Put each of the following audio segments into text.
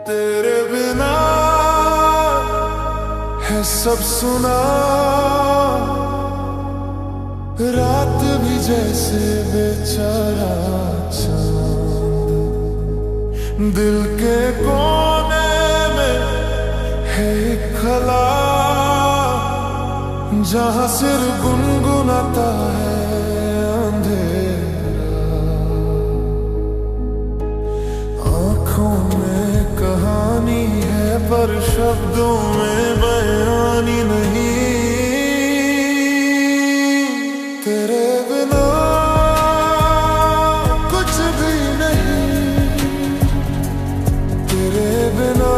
तेरे बिना है सब सुना, रात भी जैसे बेचारा चांद। दिल के कोने में है एक खला, जहां सिर गुनगुनाता है अंधेरा। आंखों में कहानी है पर शब्दों में बयानी नहीं। तेरे बिना कुछ भी नहीं, तेरे बिना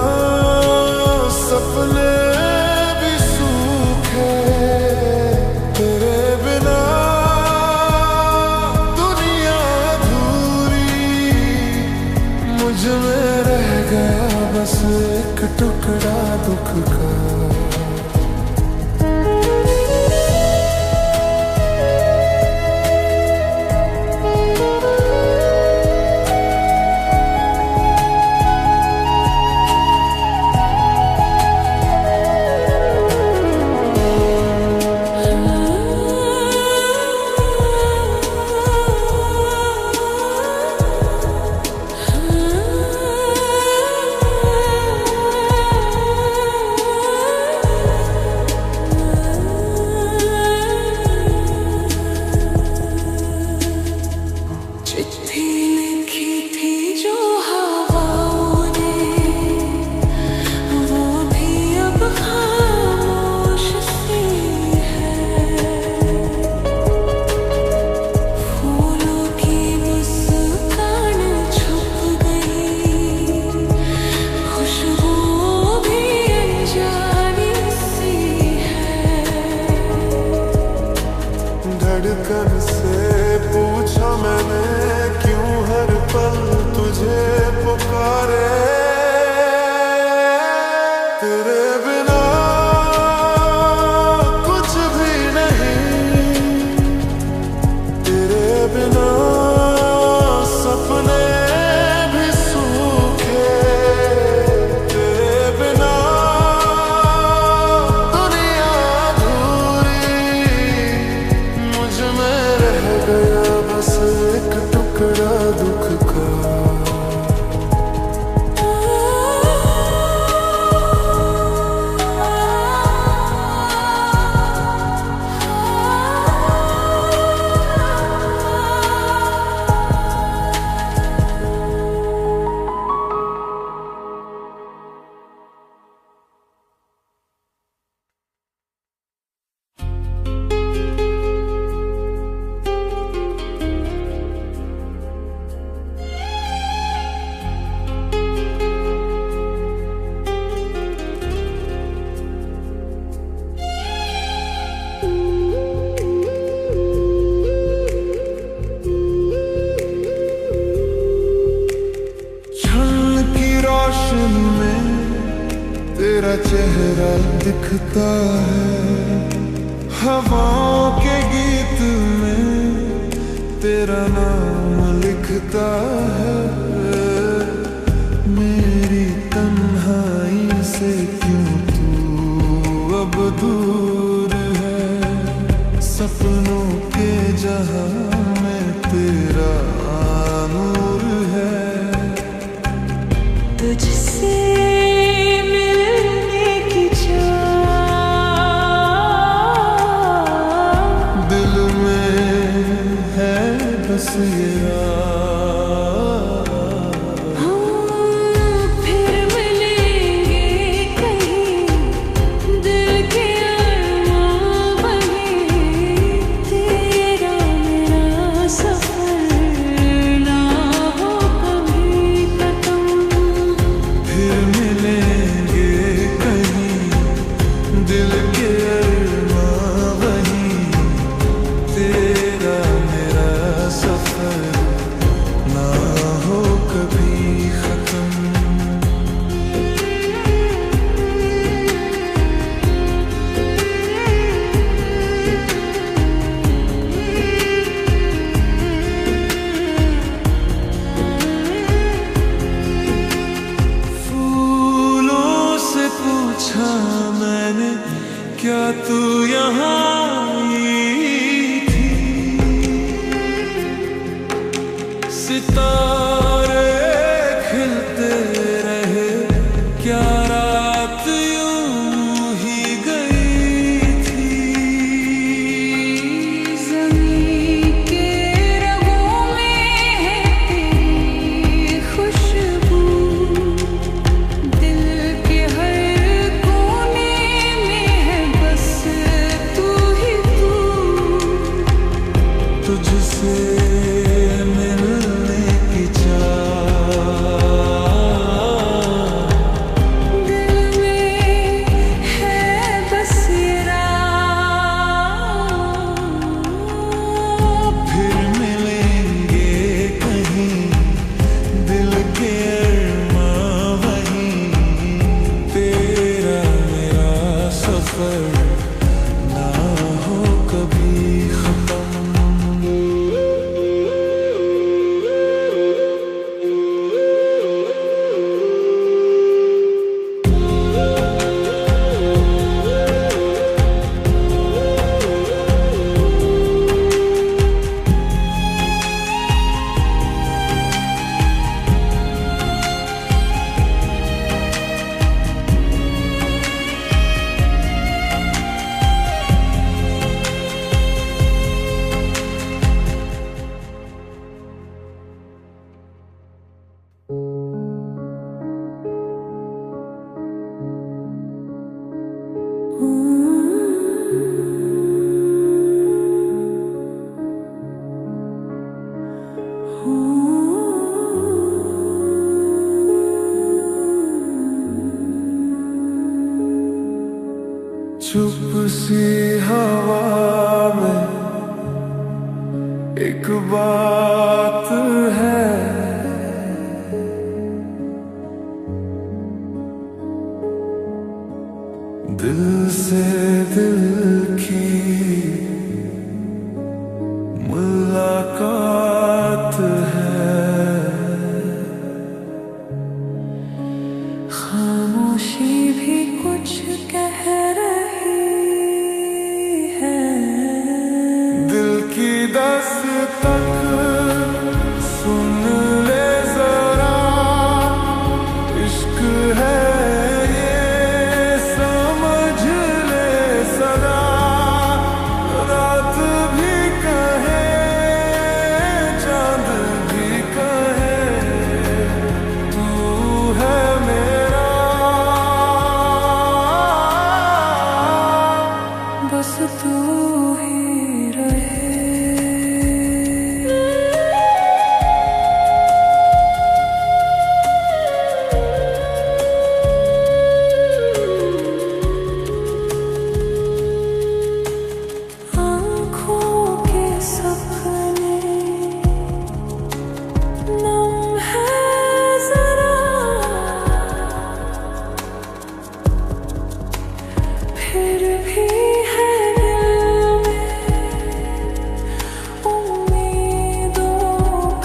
सपने भी सूखे। तेरे बिना दुनिया अधूरी, मुझ में रह गया बस एक टुकड़ा दुख का। धड़कन से पूछा मैंने, क्यों हर पल तुझे पुकारे। तेरे बिना कुछ भी नहीं, तेरे बिना सपने भी सूखे। तेरे बिना दुनिया अधूरी, मुझ में रह गया बस एक टुकड़ा दुख का। तेरा चेहरा दिखता है, हवाओं के गीत में तेरा नाम लिखता है। मेरी तन्हाई से क्यों तू अब दूर है, सपनों के जहां में तेरा नूर है। तुझसे बस ये चुप सी हवा में एक बात है, दिल से दिल की मुलाकात है। खामोशी भी कुछ कह रही है, दिल की दस्तक सुन ले जरा, इश्क है ये समझ ले सदा। रात भी कहे चांद भी कहे, तू है मेरा, बस तू ही रहे। आँखों के सपने नम है जरा, फिर भी है दिल में उम्मीदों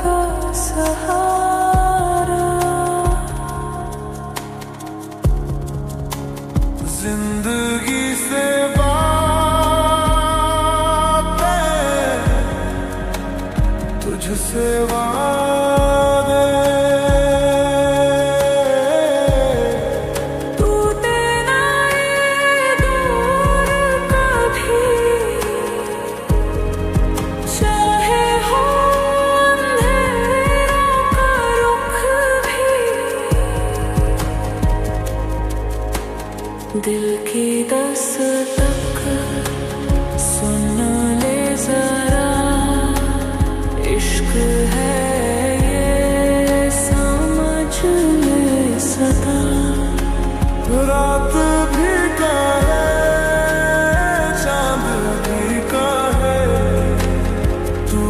का सहारा। जिंदगी से बातें, तुझसे वादे, टूटे ना ये दूर कभी, चाहे हो अंधेरों का रुख भी। दिल की दस्तक सुन ले जरा, इश्क है ये समझ ले सदा। रात भी कहे चांद भी कहे, तू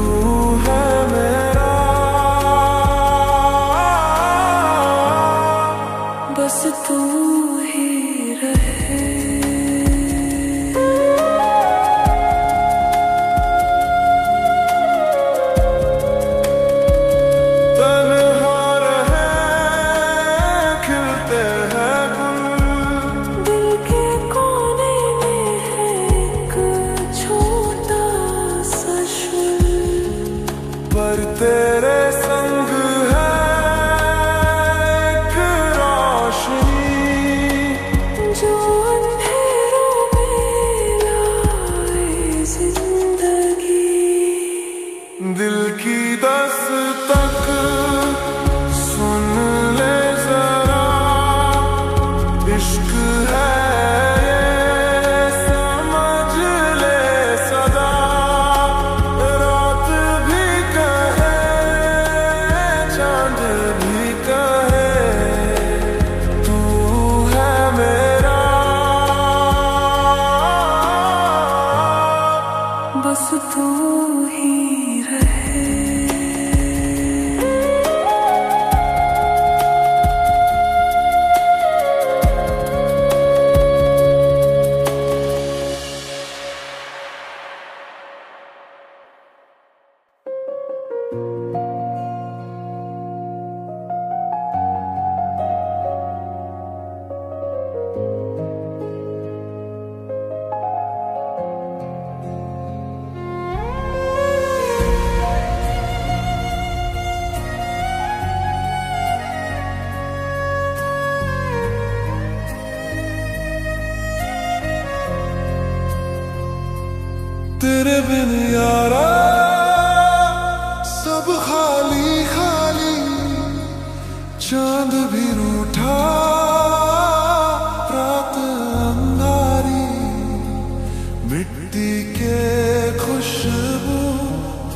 है मेरा, बस तू ही रहे। तन्हा रहे खिलते हैं गुल, दिल के कोने में है एक छोटा सा शुल, पर तेरे संग है एक रोशनी, जो अंधेरों में लाए जिंदगी। दिल की दस्तक सुन ले जरा, इश्क है ये समझ ले सदा। रात भी कहे चांद भी कहे, तू है मेरा, बस तू ही रहे। तेरे बिन यारा सब खाली खाली, चांद भी रूठा रात अंधारी, मिट्टी के खुशबू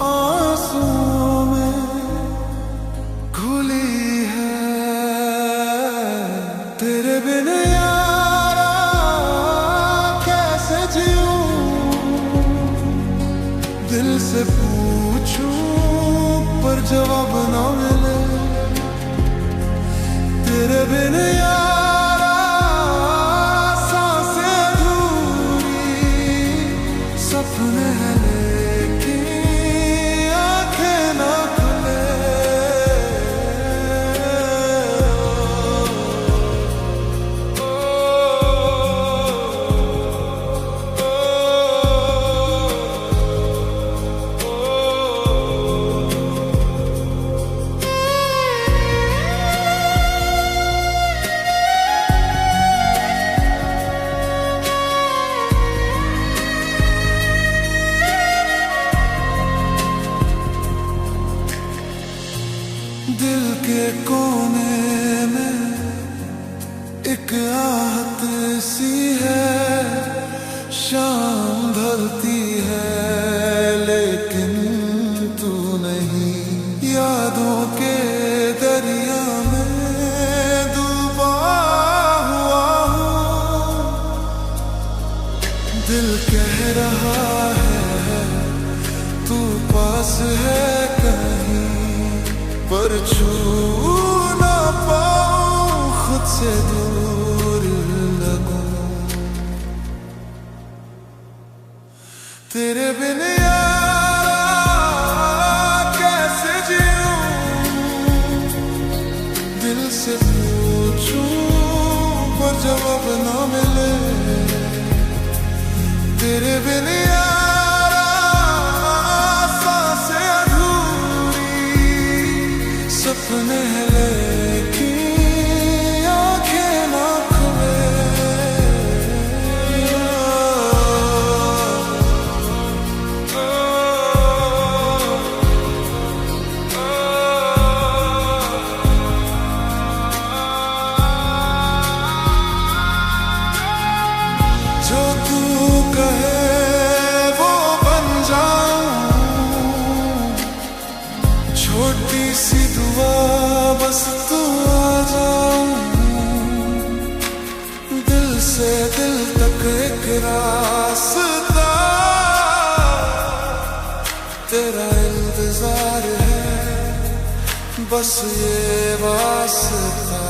आंसुओं में घुली है। तेरे बिन यारा कैसे से पूछूं पर जवाब ना मिले, तेरे बिन यारा सांसें अधूरी, सपने हैं लेकिन आंखें ना खुले। दिल के कोने में एक आहट सी है, शाम ढलती है लेकिन तू नहीं, यादों के दरिया में डूबा हुआ हूँ। दिल कह रहा है तू पास है कहीं, पर छू ना पाऊं खुद से दूर लगूं, तेरे बिन यारा कैसे जीऊं। दिल से पूछूं पर जवाब ना मिले, तेरे बिन यारा सांसें अधूरी, सपने हैं लेकिन आंखें ना खुले। जो तू कहे वो बन जाऊं, छोटी सी दुआ बस तू आ जाऊं। दिल से दिल तक एक रास्ता, तेरा इंतजार है बस ये वास्ता।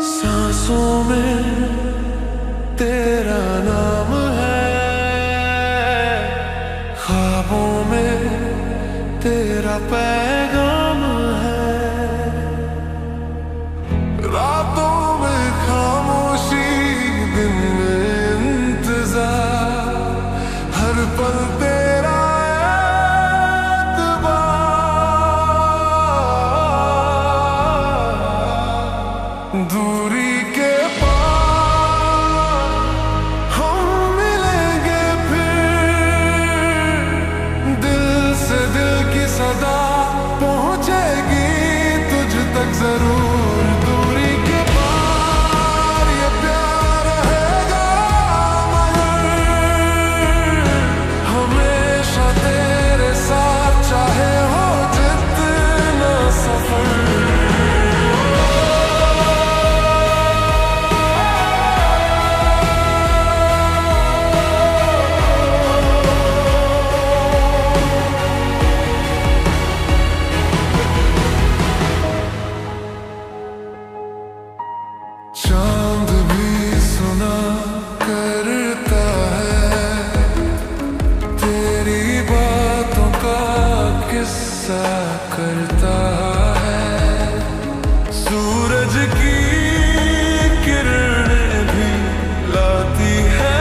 सांसों में तेरा नाम है, ख्वाबों में तेरा पैगाम है, रातों में खामोशी, दिन में इंतजार, हर पल तेरा एतबार। दूरी के पार हम मिलेंगे फिर, दिल से दिल की सदा पहुंचेगी तुझ तक जरूर। दूरी के पार ये प्यार रहेगा मगर, हमेशा तेरे साथ चाहे हो जितना सफर। चांद भी सुना करता है तेरी बातों का किस्सा करता है, सूरज की किरणें भी लाती है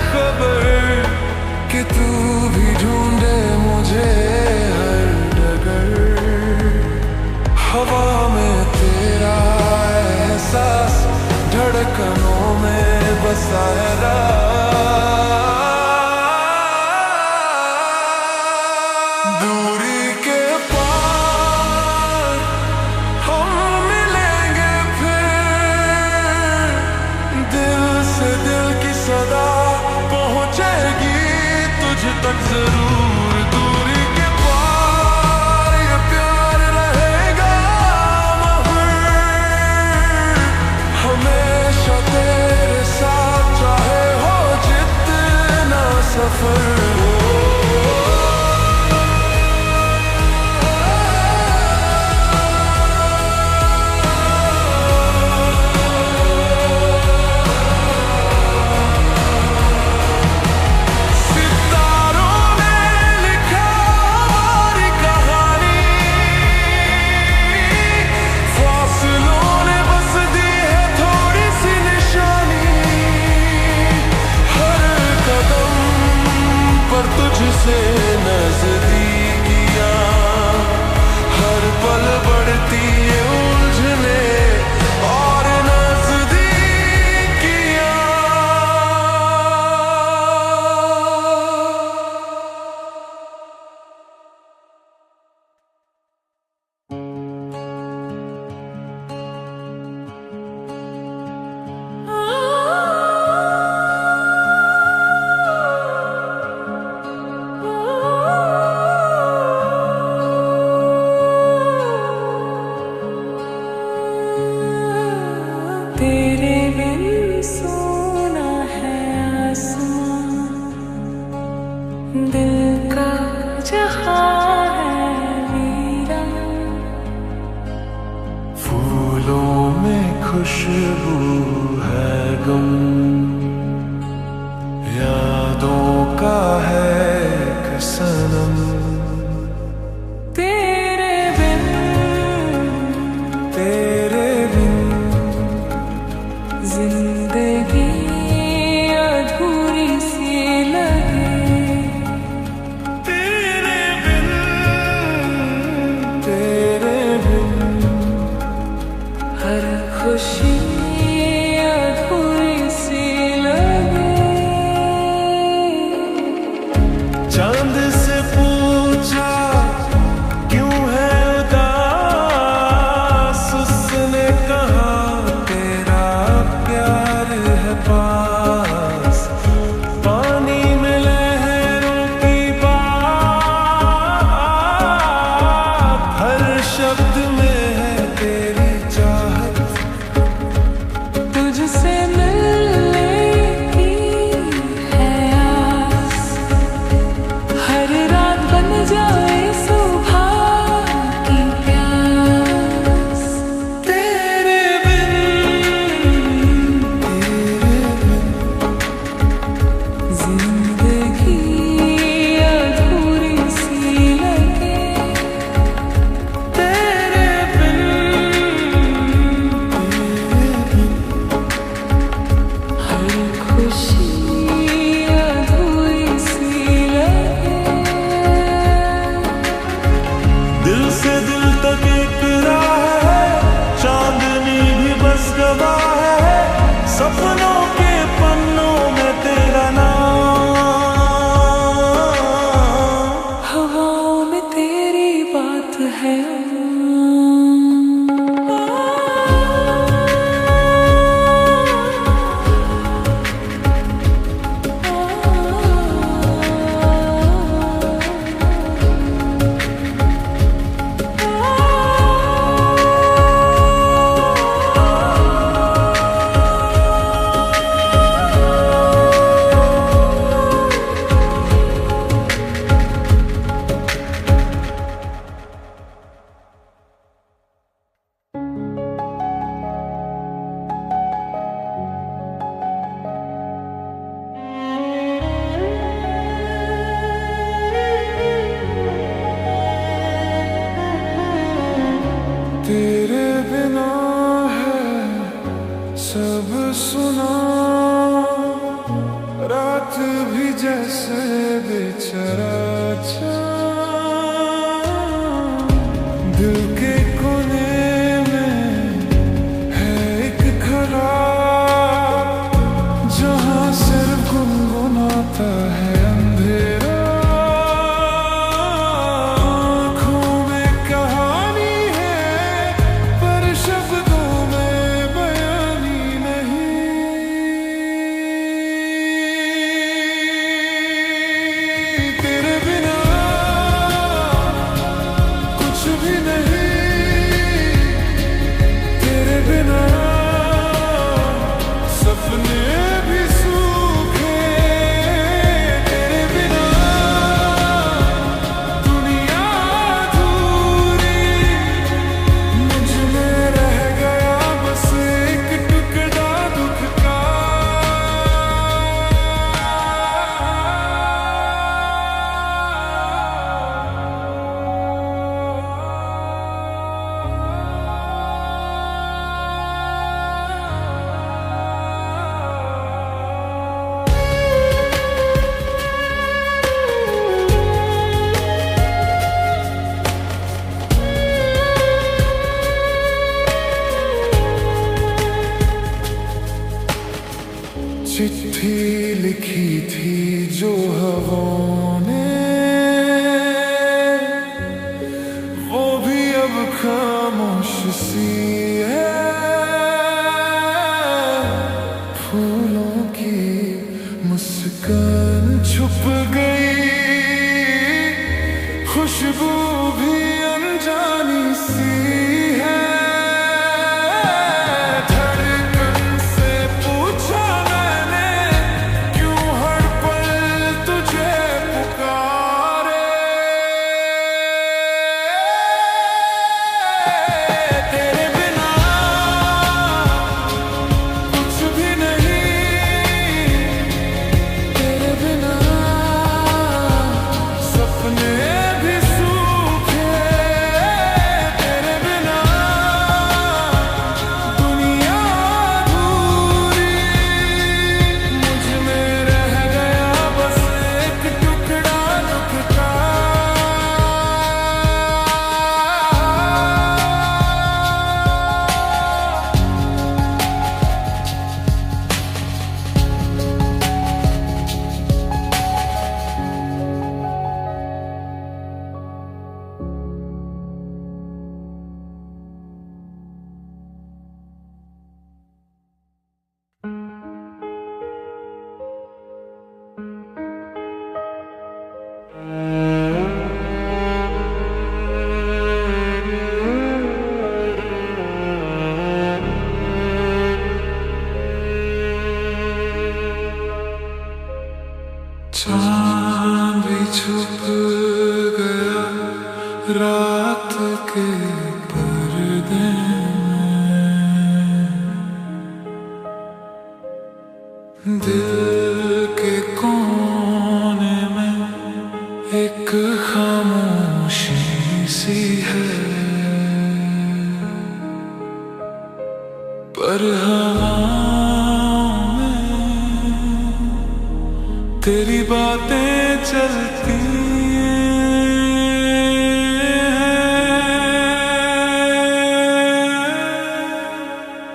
खबर कि तू भी ढूंढे मुझे हर डगर। हवा में तेरा एहसास, धड़कनों में बसा है राज। दूरी के पार हम मिलेंगे फिर, तक जरूर दूरी के पार ये प्यार रहेगा मगर हमेशा तेरे साथ चाहे हो जितना सफर। तुझसे नजदीकियां हर पल बढ़ती है उलझने और नजदीकियां। तेरे बिन सोना है आसमां, दिल का जहां है वीरान। फूलों में खुशबू है गम, यादों का है सनम। तेरे बिन जिंदगी अधूरी सी लगे। तेरे बिन हर खुशी अधूरी सी लगे। चांद से पूछा क्यों है उदास, उसने कहा तेरा प्यार है पास। पानी में लहरों की बात, हर शब्द में है तेरी चाहत। तुझसे मिलने की है आस, हर रात बन जाए सुबह की प्यास। तेरे बिन जिंदगी अधूरी सी लगे। तेरे बिन हर खुशी अधूरी सी लगे। दिल से दिल तक एक राह है, चांदनी भी बस गवाह है। सपनों के पन्नों में तेरा नाम, हवाओं में तेरी बात है। तेरे बिना है सब सुना, रात भी जैसे बेचारा दिल के कोने में है एक खड़ा, जहां सिर्फ गुनगुनाता है अंधेरा। आँखों में कहानी है पर शब्दों में बयानी नहीं। खुशबू भी अनजानी सी है। धड़कन से पूछा मैंने क्यों हर पल तुझे पुकारे। तेरे बिना कुछ भी नहीं, तेरे बिना सपने भी सूखे। तेरे बिना दुनिया अधूरी, मुझ में रह गया बस एक टुकड़ा दुख का। चांद भी छुप गया रात के पर्दे में। दिल के कोने में एक खामोशी सी है, पर हवाओं में तेरी बातें चलती हैं।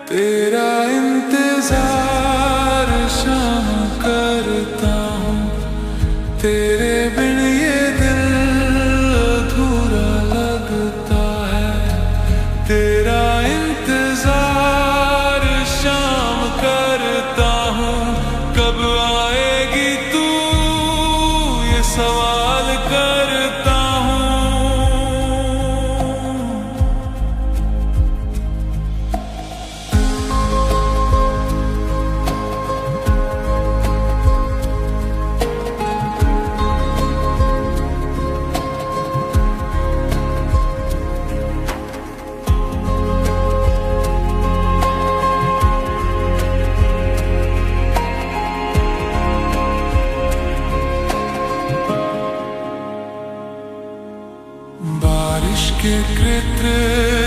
तेरा इंतजार शाम करता हूँ, तेरे बिन ये दिल अधूरा लगता है। तेरा इंतजार शाम करता हूँ, कब आएगी तू ये सवाल करता हूँ। बारिश के कृत्र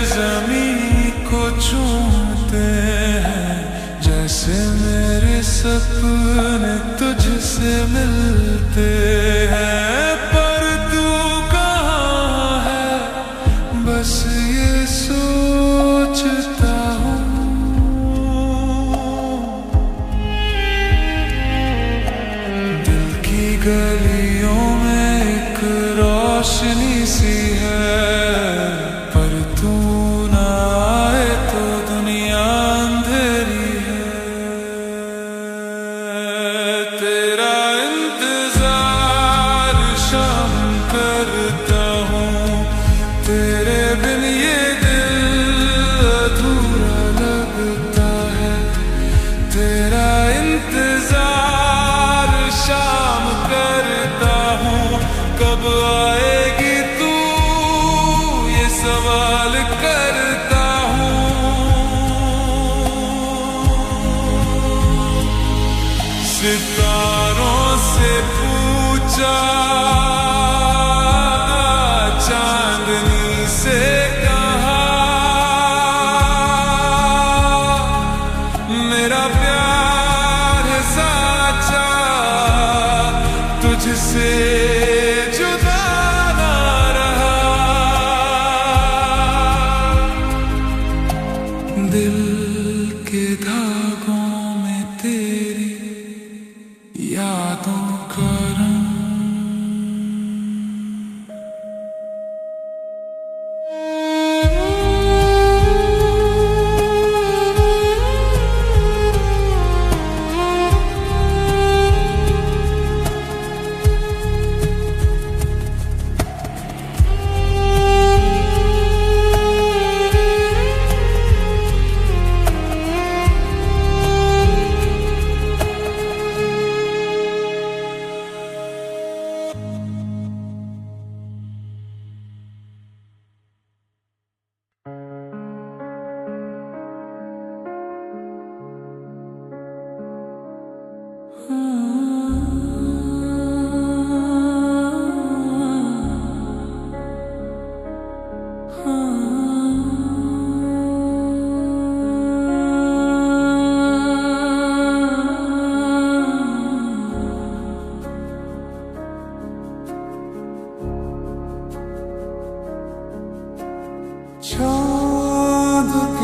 ज़मीं को चूमते हैं, जैसे मेरे सपने तुझसे मिलते हैं। पर तू कहाँ है बस ये सोचता हूँ। दिल की गलियों में एक रोशनी सी है, पर तू ना आए तो दुनिया अंधेरी है। तेरा इंतजार शाम करता हूँ, तेरे बिन ये दिल अधूरा लगता है। तेरा इंतजार शाम करता हूँ, कब आएगी तू ये सवाल करता हूँ। सितारों से पूछा, चांदनी से कहा, मेरा प्यार है साचा, तुझसे जुदा ना रहा।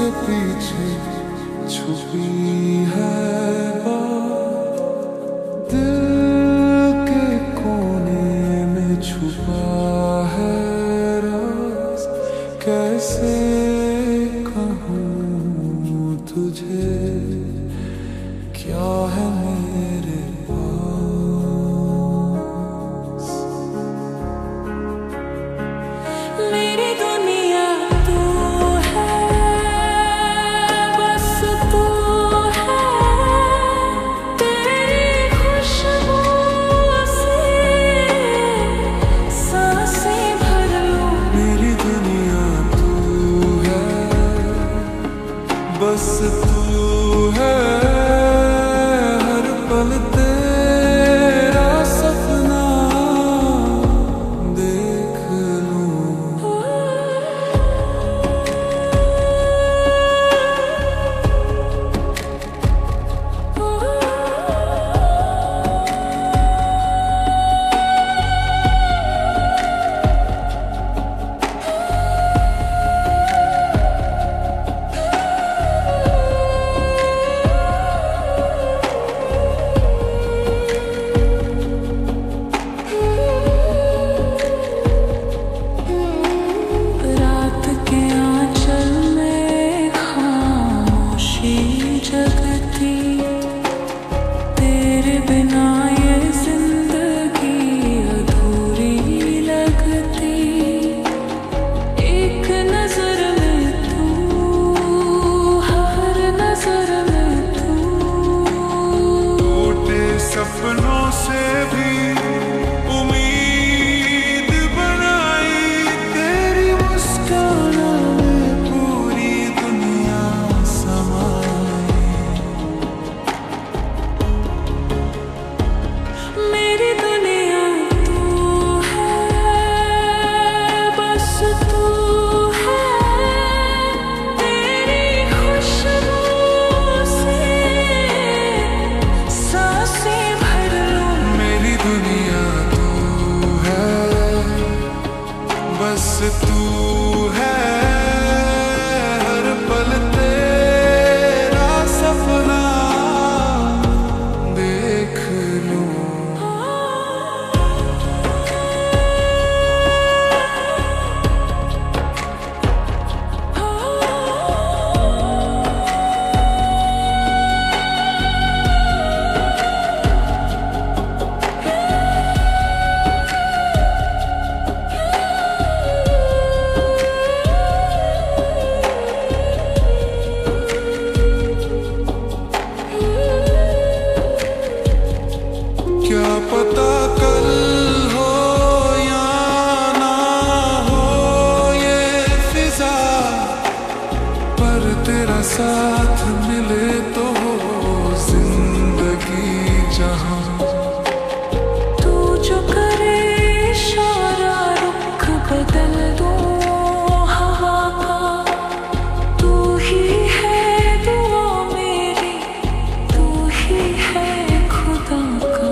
के पीछे छुपी है बात, दिल के कोने में छुपा है राज। कैसे कहूँ तुझे क्या है मेरे पास। मेरी दुनिया तू है, बस तू है। तेरी खुशबू से सांसें भर लूं। मेरी दुनिया तू है, बस तू है। हर पल तेरा सपना देख लूं। रात के आंचल में खामोशी जगती, तेरे बिना ये जिंदगी अधूरी लगती। एक नजर में तू, हर नजर में तू। टूटे सपनों से भी उम्मीद बनाई, तेरी मुस्कानों में पूरी दुनिया समाई। मेरी दुनिया तू है, बस तू है। तेरी खुशबू से सांसें भर लूं। मेरी दुनिया तू है, बस तू है। हर पल तेरा सपना देख लूं। क्या पता कल हो या ना हो ये फिजा, पर तेरा साथ मिले तो हो जिंदगी जहां। तू जो करे इशारा, रुख बदल दो हवा का। तू ही है दुआ मेरी, तू ही है खुदा का।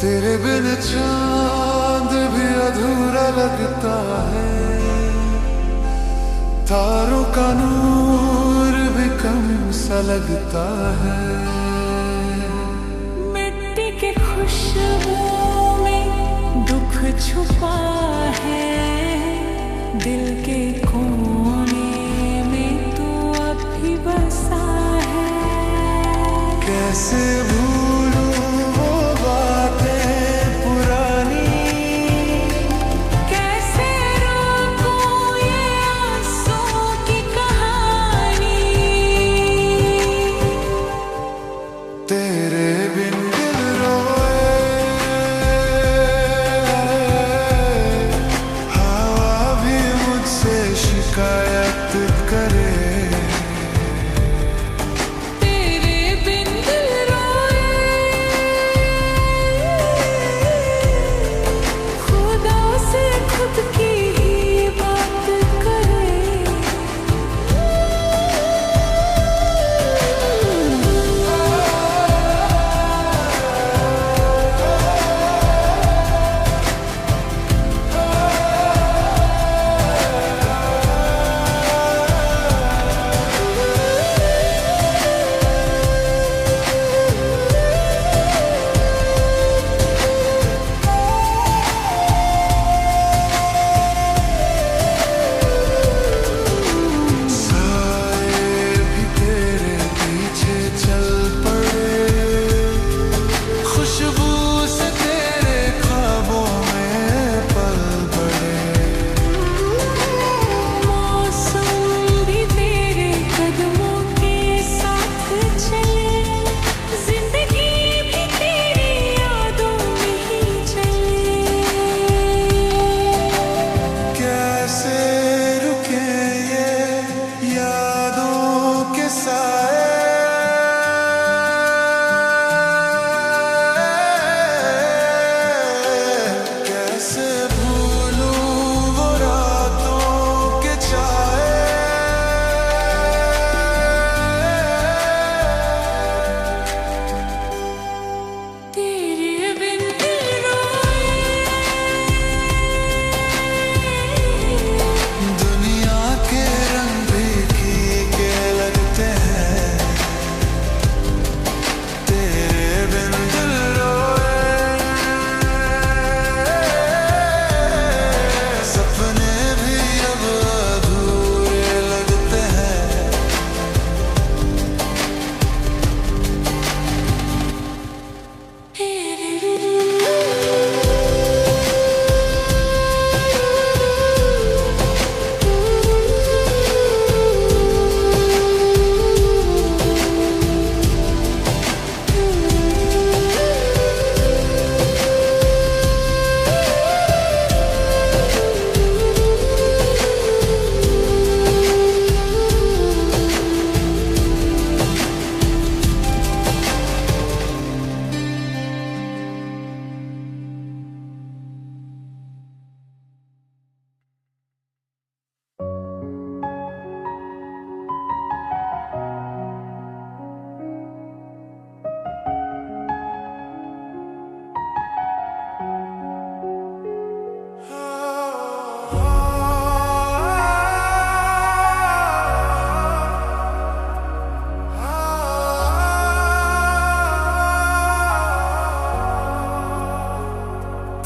तेरे बिन चांद भी अधूरा लगता है, तारों का नूर भी कम सा लगता है। मिट्टी की खुशबू में दुख छुपा है, दिल के कोने में तू अब भी बसा है। कैसे भूलूं वो बातें पुरानी, कैसे रोकूं ये आंसू की कहानी। तेरे करे। तेरे बिन दिल रोए, खुदा से खुद की ही बात करे।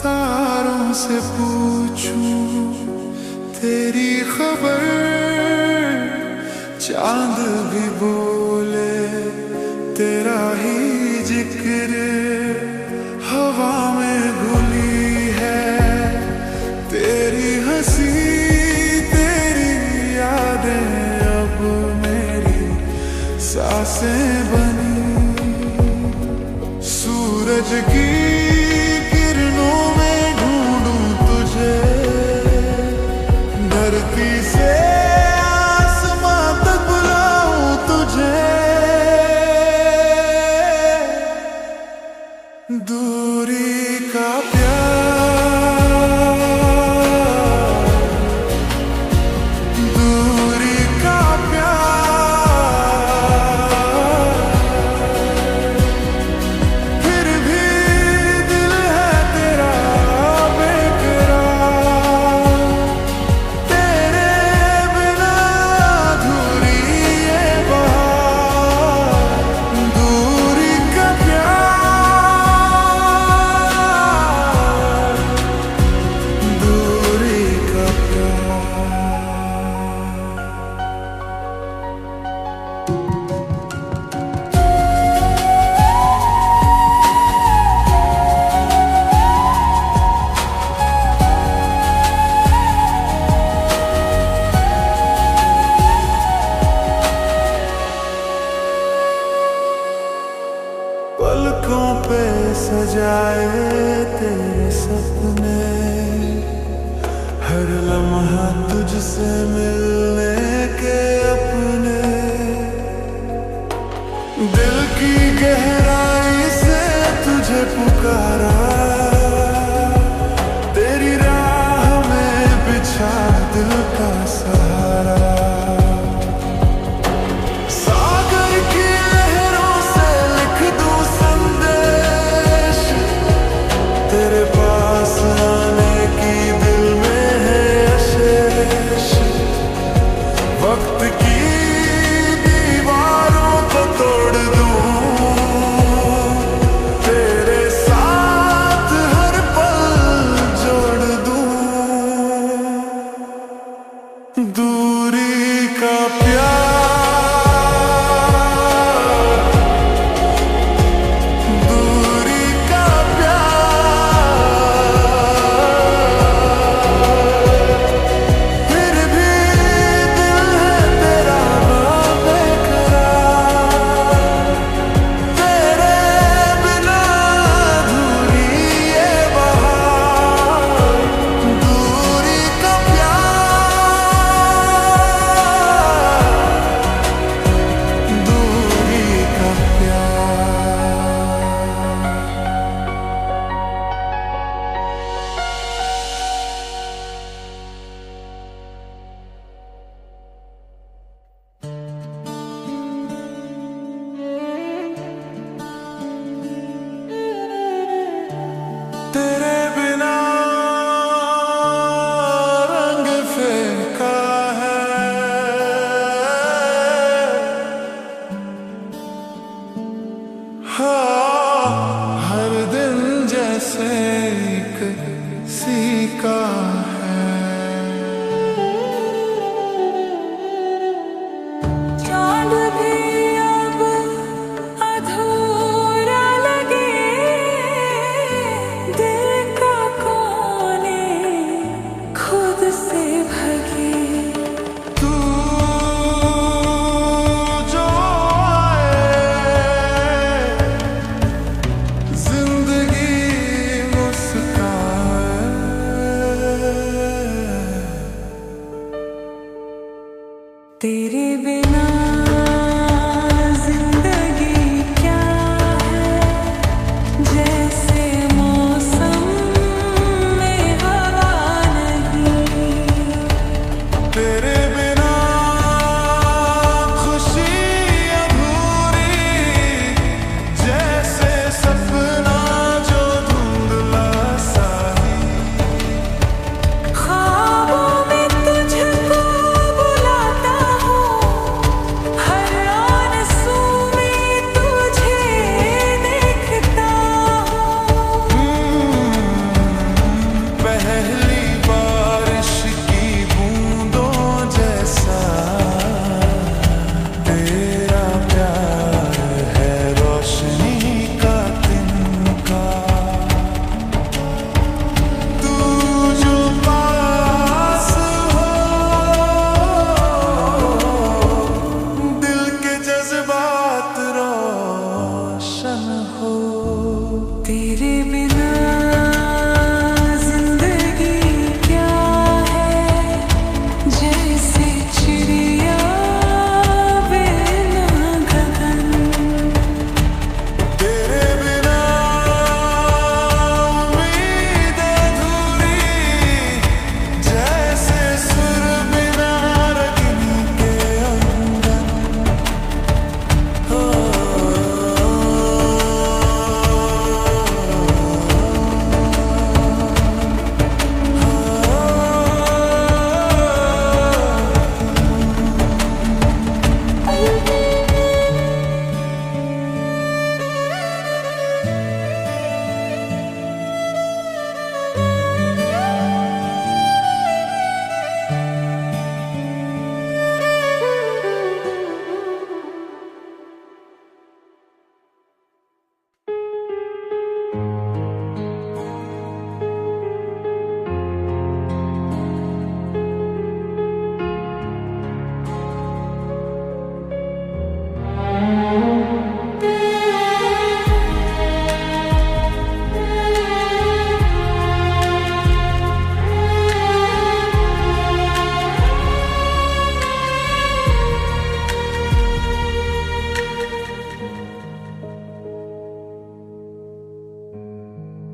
तारों से पूछूं तेरी खबर, चांद भी बोले तेरा ही जिक्र। हवा में घुली है तेरी हंसी, तेरी यादें अब मेरी सांसें बनी। सूरज की धरती से आसमां तक बुलाऊं तुझे। दूरी का प्यार, दूरी का प्यार, फिर भी दिल है तेरा बेकरार। पलकों पे सजाए तेरे सपने, हर लम्हा तुझसे मिलने के वक्त की दीवारों को तोड़ दूं, तेरे साथ हर पल जोड़ दूं। दूरी का तेरे बिना रंग फीका है, हाँ हर दिन जैसे एक सीका है। चांद भी अब अधूरा लगे, दिल का कोने खुद से भगे। तू जो आए जिंदगी मुस्काए, तेरे बिना जिंदगी क्या है, जैसे मौसम में हवा नहीं। तेरे बिना खुशी अधूरी, जैसे सपना जो धुंधला सा ही। ख्वाबों में तुझको बुलाता हूँ, हर आरज़ू में तुझे देखता हूँ। पहली बारिश की बूंदों जैसा तेरा प्यार है, रोशनी का तिनका। तू जो पास हो, दिल के जज्बात रोशन हो। तेरे बिना जिंदगी क्या है, जैसे चिड़िया बिना गगन। तेरे बिना उम्मीद अधूरी, जैसे सुर बिना रगनी के अंगन। हो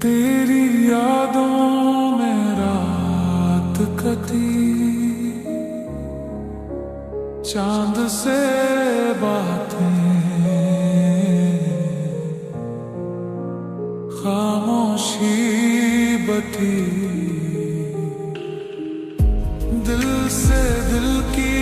तेरी यादों में रात कटी, चांद से बातें, खामोशी बटी, दिल से दिल की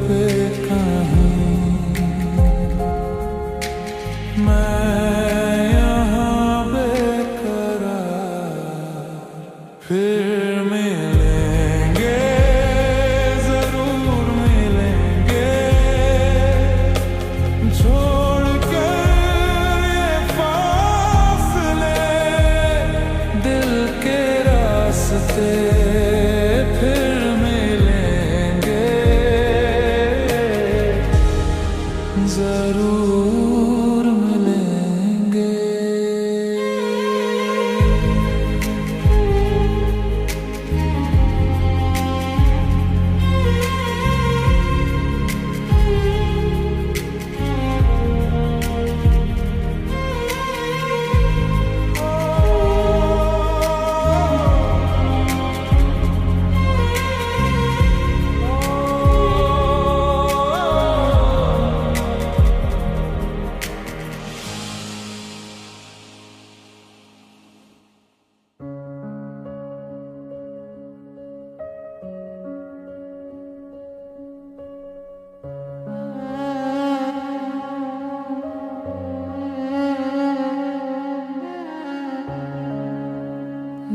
पे कहीं मैं यहाँ बेकरार, फिर मिलेंगे, जरूर मिलेंगे, छोड़ के ये फासले, दिल के रास्ते फिर मिलेंगे, जरूर मिलेंगे।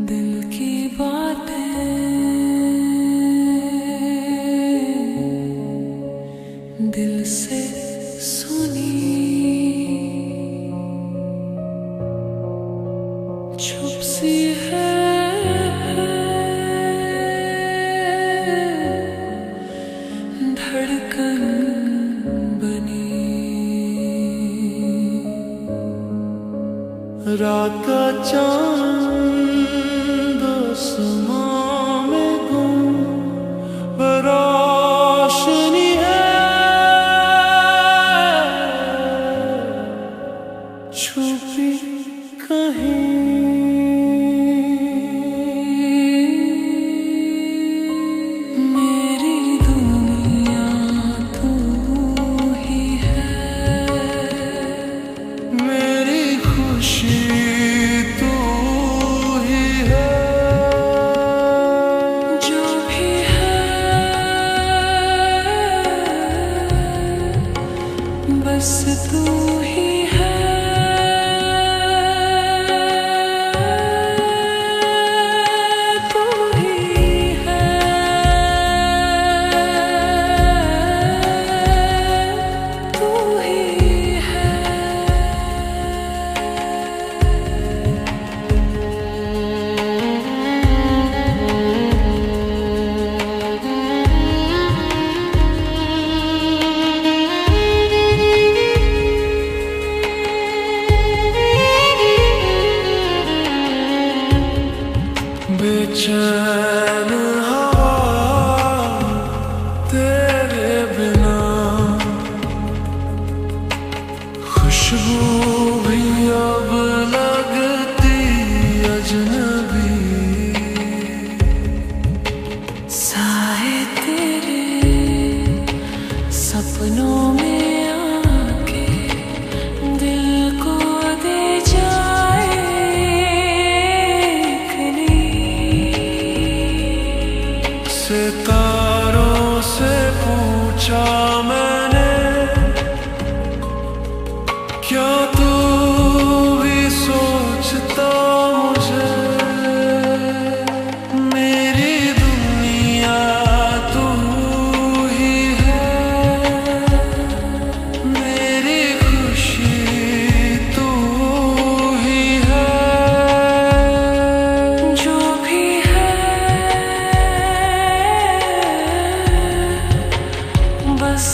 दिल की बातें दिल से सुनी, चुप सी है धड़कन बनी। रात का चांद आसमां में गुम रोशनी है, छुपी कहीं मेरी दुनिया तू ही है, मेरी खुशी तू ही है, जो भी है बस तू ही है, तू ही है, तू ही है। बेचैन हवा तेरे बिना, खुशबू भी अब लगती अजनबी, साए तेरे सपनों में आके दिल को दे जाए सितारों से पूछा मैंने, क्या तू भी सोचता मुझे, मेरी दुनिया तू ही है, मेरी खुशी तू ही है, जो भी है बस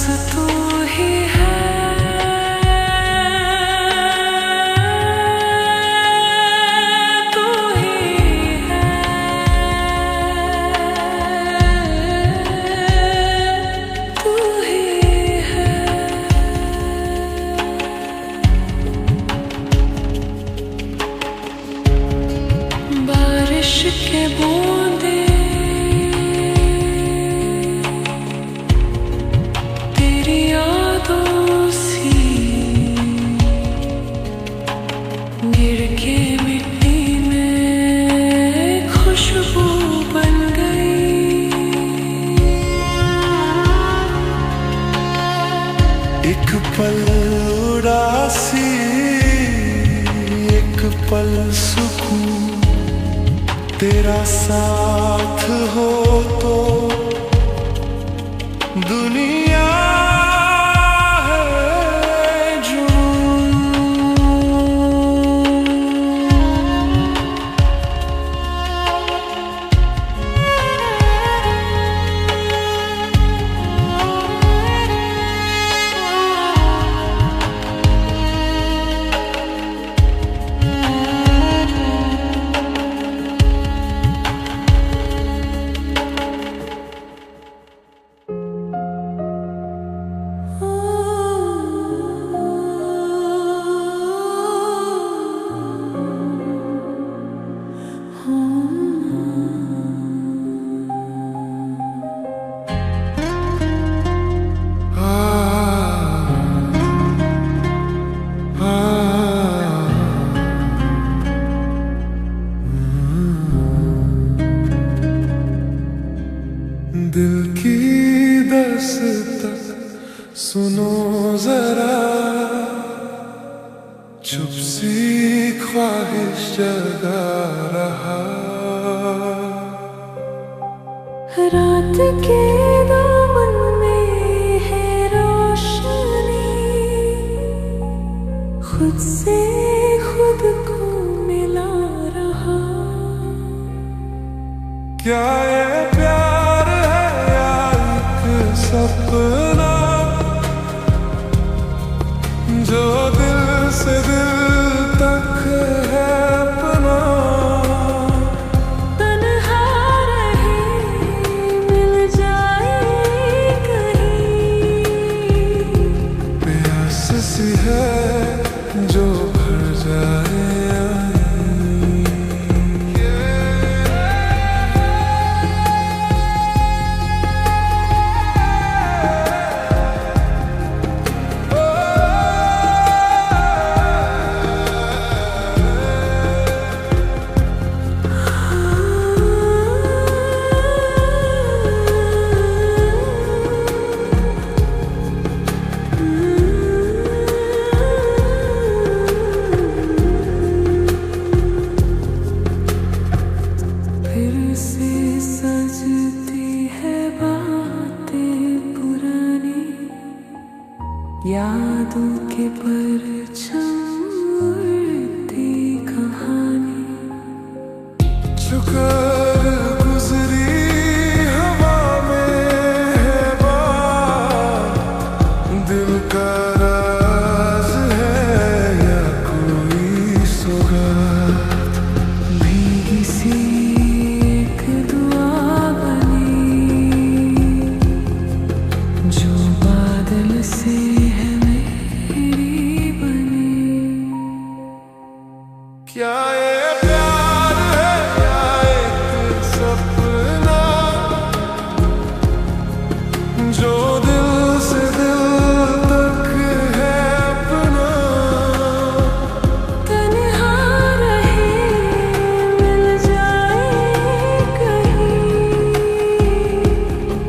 पल उदासी, एक पल सुकून, तेरा साथ हो तो दुनिया है जुनून। दिल की दस्तक सुनो जरा, चुप सी ख्वाहिश जगा रहा। रात के दामन में है रोशनी, खुद से खुद को मिला रहा। क्या ये प्यार है या एक सपना, जो दिल से दिल तक है अपना। तन्हा रहे मिल जाए कहीं, प्यास सी है जो भर जाए। फिर से सजती है बातें पुरानी, यादों के परछाई उड़ती कहानी। झुकर गुजरी हवा में है बात, दिल का राज है या कोई सौगात। भीगी सी एक दुआ बनी, जो बादल से है मेरी बनी। क्या ये प्यार है या एक सपना, जो दिल से दिल तक है अपना। तन्हा रहे मिल जाए कहीं,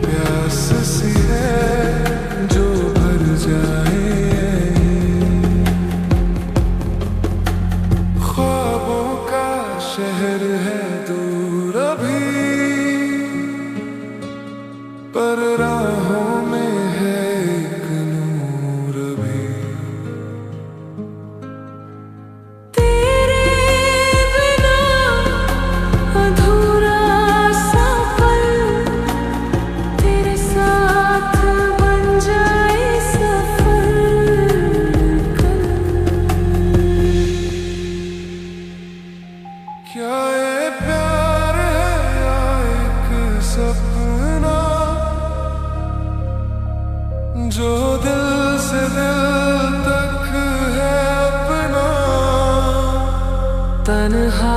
प्यास सी है जो भर जाए। ख्वाबों का शहर है दूर अभी, पर राहों में है एक नूर अभी। तेरे बिना अधूरा सा पल, तेरे साथ बन जाए सफर कल। क्या ये प्यार है या एक सपना, जो दिल से दिल तक है अपना। तन्हा